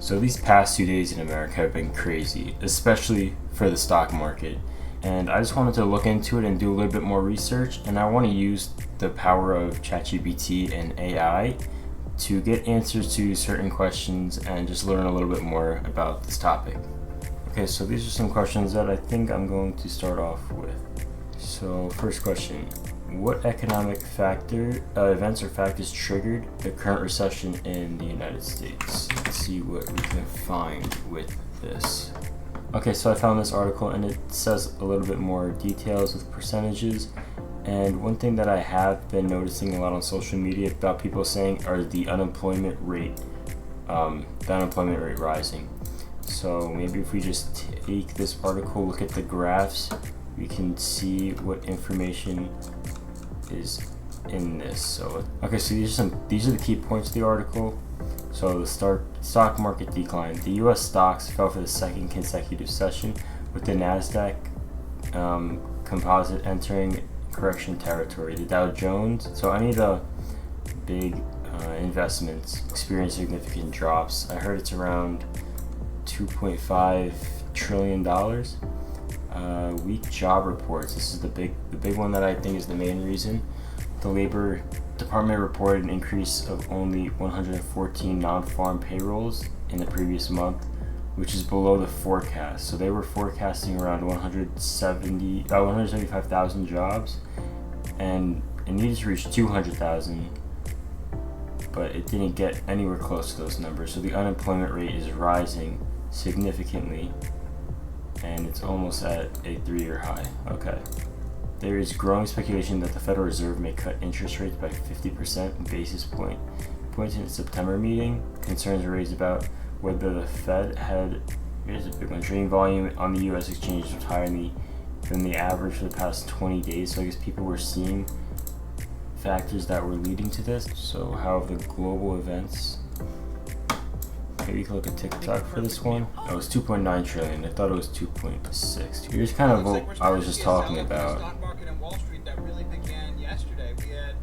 So these past 2 days in America have been crazy, especially for the stock market. And I just wanted to look into it and do a little bit more research. And I want to use the power of ChatGPT and AI to get answers to certain questions and just learn a little bit more about this topic. Okay, so these are some questions that I think I'm going to start off with. So first question, what economic events or factors triggered the current recession in the United States? Let's see what we can find with this. Okay, so I found this article and it says a little bit more details with percentages. And one thing that I have been noticing a lot on social media about people saying are the unemployment rate rising. So maybe if we just take this article, look at the graphs, we can see what information is in this. So okay, so these are the key points of the article. So the stock market decline. The U.S. stocks fell for the second consecutive session, with the Nasdaq composite entering correction territory. The Dow Jones, so any of the big investments experienced significant drops. I heard it's around $2.5 trillion. Weak job reports. This is the big one that I think is the main reason. The Labor Department reported an increase of only 114 non-farm payrolls in the previous month, which is below the forecast. So they were forecasting around 175,000 jobs, and it needed to reach 200,000, but it didn't get anywhere close to those numbers. So the unemployment rate is rising significantly, and it's almost at a 3-year high. Okay. There is growing speculation that the Federal Reserve may cut interest rates by 50% basis points in its September meeting. Concerns were raised about whether the Fed had, here's a big one, trading volume on the U.S. exchanges was higher than the average for the past 20 days. So I guess people were seeing factors that were leading to this. So how have the global events? Maybe you can look at TikTok for this one. Oh, it was 2.9 trillion. I thought it was 2.6. Here's kind of what I was just talking about. Stock market and Wall Street that really began yesterday. We had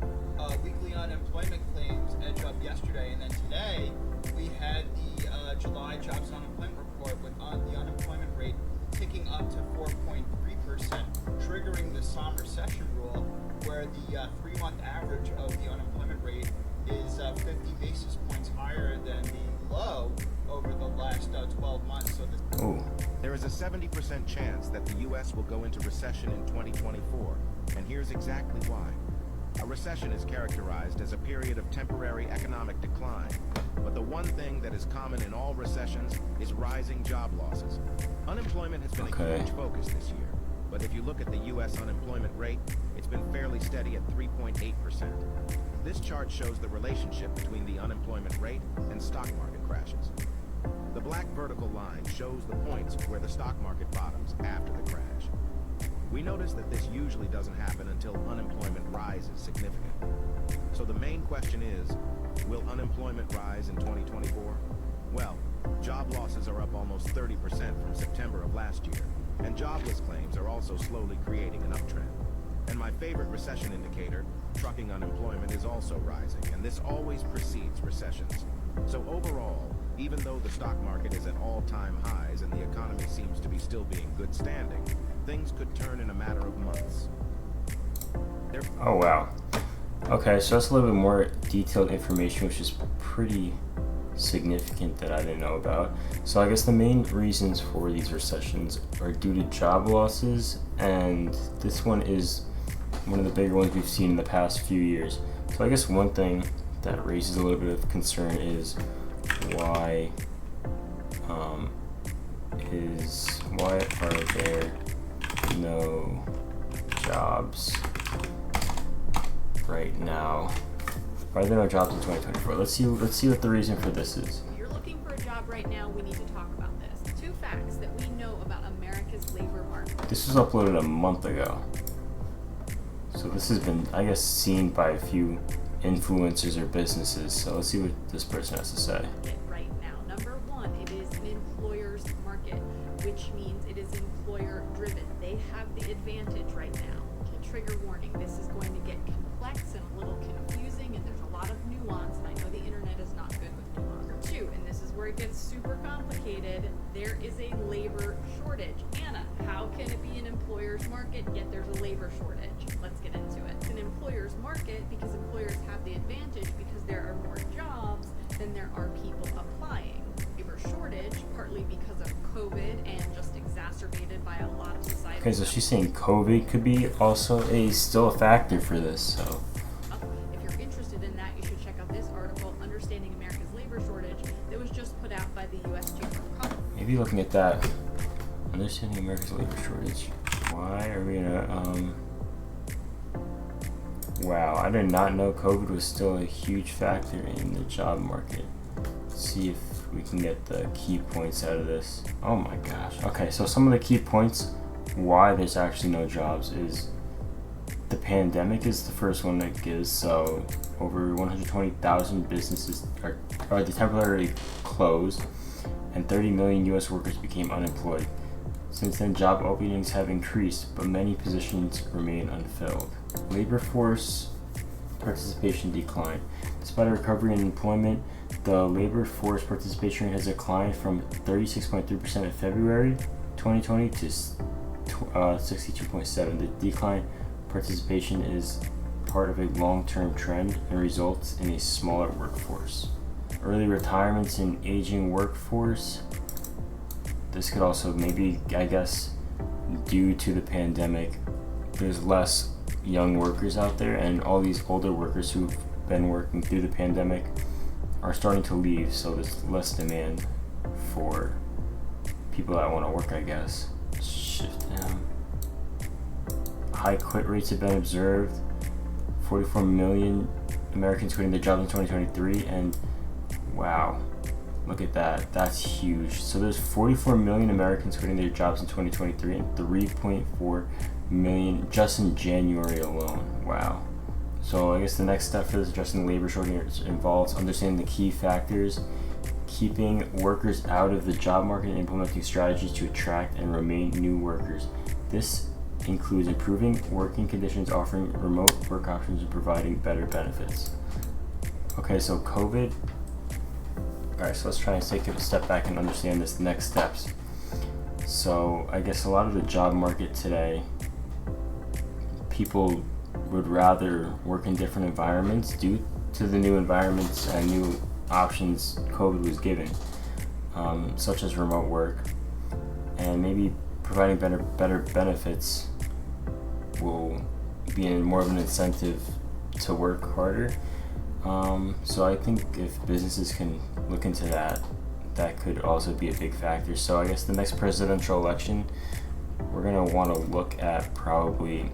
weekly unemployment claims edge up yesterday, and then today we had the July jobs and unemployment report with the unemployment rate ticking up to 4.3%, triggering the SOM recession rule, where the 3-month average of the unemployment rate is 50 basis points higher than the low over the last 12 months. So there is a 70% chance that the U.S. will go into recession in 2024, and here's exactly why. A recession is characterized as a period of temporary economic decline, but the one thing that is common in all recessions is rising job losses. Unemployment has been a huge focus this year, but if you look at the U.S. unemployment rate, it's been fairly steady at 3.8%. This chart shows the relationship between the unemployment rate and stock market crashes. The black vertical line shows the points where the stock market bottoms after the crash. We notice that this usually doesn't happen until unemployment rises significantly. So the main question is, will unemployment rise in 2024? Well, job losses are up almost 30% from September of last year, and jobless claims are also slowly creating an uptrend. And my favorite recession indicator, trucking unemployment, is also rising, and this always precedes recessions. So overall, even though the stock market is at all-time highs and the economy seems to be still being good standing, things could turn in a matter of months. Oh wow. Okay, so that's a little bit more detailed information, which is pretty significant that I didn't know about. So I guess the main reasons for these recessions are due to job losses, and this one is one of the bigger ones we've seen in the past few years. So I guess one thing that raises a little bit of concern is why are there no jobs right now? Why are there no jobs in 2024? Let's see what the reason for this is. If you're looking for a job right now, we need to talk about this. 2 facts that we know about America's labor market. This was uploaded a month ago. So this has been, I guess, seen by a few influencers or businesses. So let's see what this person has to say. Right now, number 1, it is an employer's market, which means it is employer driven. They have the advantage right now. Okay, trigger warning, this is going to get complex and a little confusing, and there's a lot of nuance, and I know the internet is not good with nuance. two, and this is where it gets super complicated, there is a labor shortage. Anna, how can it be an employer's market yet there's a labor shortage? Let's get into it. It's an employer's market because employers have the advantage because there are more jobs than there are people applying. Labor shortage, partly because of COVID and just exacerbated by a lot of society. Okay, so she's saying COVID could be also still a factor for this, so. If you're interested in that, you should check out this article, Understanding America's Labor Shortage, that was just put out by the U.S. Chamber of Commerce. Maybe looking at that, Understanding America's Labor Shortage. Why are we gonna, wow, I did not know COVID was still a huge factor in the job market. Let's see if we can get the key points out of this. Oh my gosh. Okay, so some of the key points why there's actually no jobs is the pandemic is the first one that gives. So over 120,000 businesses are temporarily closed and 30 million U.S. workers became unemployed. Since then, job openings have increased, but many positions remain unfilled. Labor force participation declined. Despite a recovery in employment, the labor force participation rate has declined from 36.3% in February 2020 to 62.7%. The decline participation is part of a long-term trend and results in a smaller workforce. Early retirements in aging workforce. This could also maybe, I guess, due to the pandemic, there's less young workers out there, and all these older workers who've been working through the pandemic are starting to leave, so there's less demand for people that want to work, I guess. Shift down. High quit rates have been observed. 44 million Americans quitting their jobs in 2023, and wow, look at that. That's huge. So there's 44 million Americans quitting their jobs in 2023 and 3.4 million just in January alone. Wow. So I guess the next step for this addressing labor shortage involves understanding the key factors, keeping workers out of the job market, and implementing strategies to attract and retain new workers. This includes improving working conditions, offering remote work options, and providing better benefits. Okay, so COVID. Alright, so let's try and take a step back and understand this next steps. So I guess a lot of the job market today, people would rather work in different environments due to the new environments and new options COVID was giving, such as remote work, and maybe providing better benefits will be more of an incentive to work harder. So I think if businesses can look into that, that could also be a big factor. So I guess the next presidential election, we're going to want to look at probably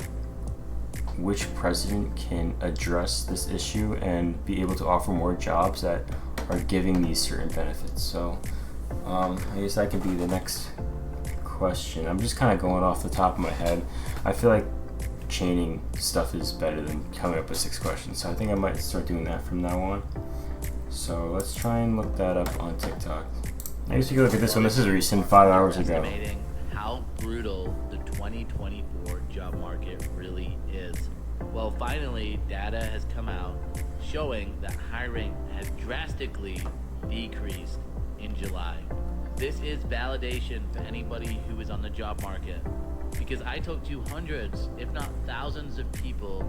which president can address this issue and be able to offer more jobs that are giving these certain benefits. So I guess that could be the next question. I'm just kind of going off the top of my head. I feel like chaining stuff is better than coming up with 6 questions, so I think I might start doing that from now on. So let's try and look that up on TikTok. I guess you can look at this one. This is recent, 5 hours ago. Estimating how brutal the 2024 job market really is. Well, finally, data has come out showing that hiring has drastically decreased in July. This is validation for anybody who is on the job market, because I talked to hundreds, if not thousands of people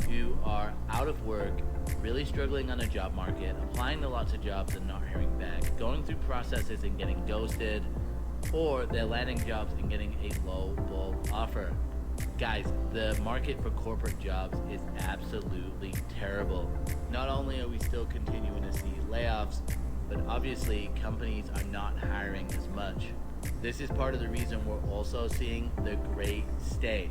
who are out of work, really struggling on the job market, applying to lots of jobs and not hearing back, going through processes and getting ghosted, or they're landing jobs and getting a low ball offer. Guys, the market for corporate jobs is absolutely terrible. Not only are we still continuing to see layoffs, but obviously companies are not hiring as much. This is part of the reason we're also seeing the Great Stay.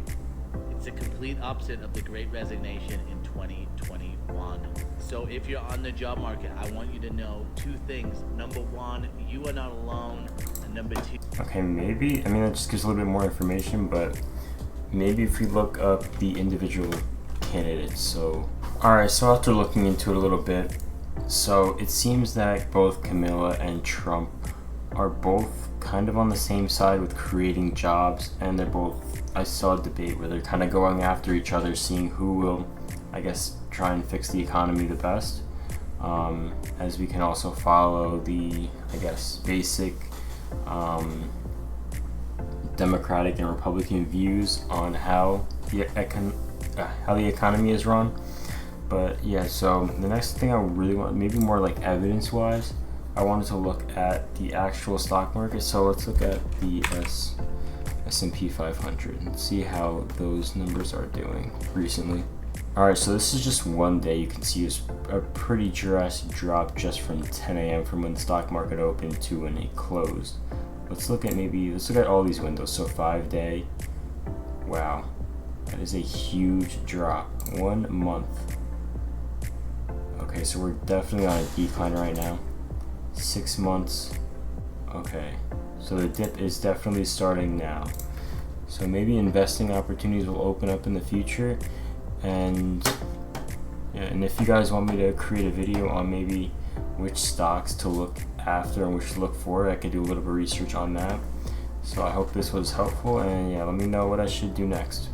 It's the complete opposite of the Great Resignation in 2021. So if you're on the job market, I want you to know 2 things. Number 1, you are not alone. And number 2... Okay, maybe, that just gives a little bit more information, but maybe if we look up the individual candidates. So, alright, so after looking into it a little bit, so it seems that both Camilla and Trump are both kind of on the same side with creating jobs, and they're both, I saw a debate where they're kind of going after each other, seeing who will, I guess, try and fix the economy the best. as we can also follow the, I guess, basic Democratic and Republican views on how the economy is run. But yeah, so the next thing I really want, maybe more like evidence-wise, I wanted to look at the actual stock market. So let's look at the S&P 500 and see how those numbers are doing recently. Alright, so this is just one day. You can see it's a pretty drastic drop just from 10 a.m. from when the stock market opened to when it closed. Let's look at all these windows. So 5-day, wow, that is a huge drop. 1 month. Okay, so we're definitely on a decline right now. 6 months. Okay, so the dip is definitely starting now. So maybe investing opportunities will open up in the future. And yeah, and if you guys want me to create a video on maybe which stocks to look after and which to look for, I can do a little bit of research on that. So I hope this was helpful, and yeah, let me know what I should do next.